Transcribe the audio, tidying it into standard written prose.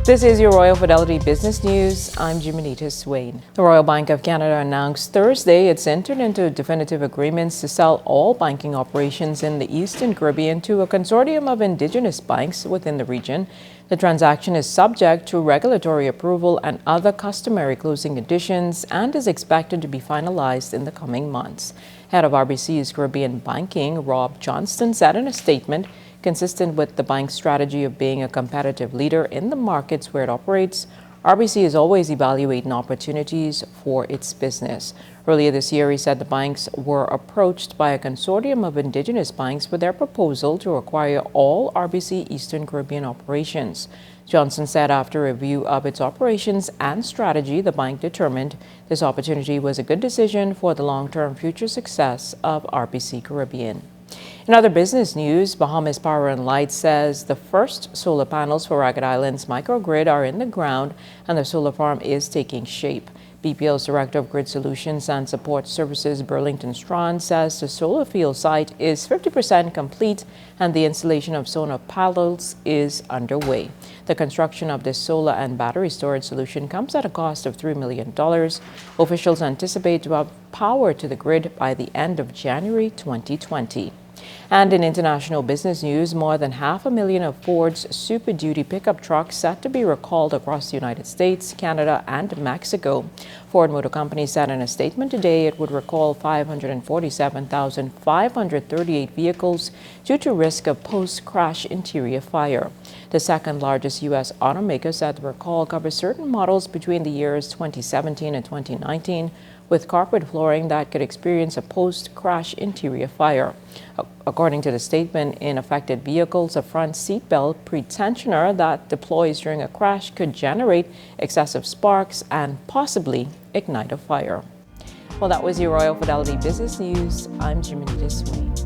This is your Royal Fidelity Business News. I'm Jimenita Swain. The Royal Bank of Canada announced Thursday it's entered into definitive agreements to sell all banking operations in the Eastern Caribbean to a consortium of Indigenous banks within the region. The transaction is subject to regulatory approval and other customary closing conditions and is expected to be finalized in the coming months. Head of RBC's Caribbean Banking, Rob Johnston, said in a statement, consistent with the bank's strategy of being a competitive leader in the markets where it operates, RBC is always evaluating opportunities for its business. Earlier this year, he said the banks were approached by a consortium of Indigenous banks with their proposal to acquire all RBC Eastern Caribbean operations. Johnson said after a review of its operations and strategy, the bank determined this opportunity was a good decision for the long-term future success of RBC Caribbean. In other business news, Bahamas Power and Light says the first solar panels for Ragged Island's microgrid are in the ground and the solar farm is taking shape. BPL's Director of Grid Solutions and Support Services, Burlington Strachan, says the solar field site is 50% complete and the installation of solar panels is underway. The construction of this solar and battery storage solution comes at a cost of $3 million. Officials anticipate to have power to the grid by the end of January 2020. And in international business news, more than 500,000 of Ford's Super Duty pickup trucks set to be recalled across the United States, Canada, and Mexico. Ford Motor Company said in a statement today it would recall 547,538 vehicles due to risk of post-crash interior fire. The second largest U.S. automaker said the recall covers certain models between the years 2017 and 2019, with carpet flooring that could experience a post-crash interior fire. According to the statement, in affected vehicles, a front seatbelt pretensioner that deploys during a crash could generate excessive sparks and possibly ignite a fire. Well, that was your Royal Fidelity Business News. I'm Jimenita Swain.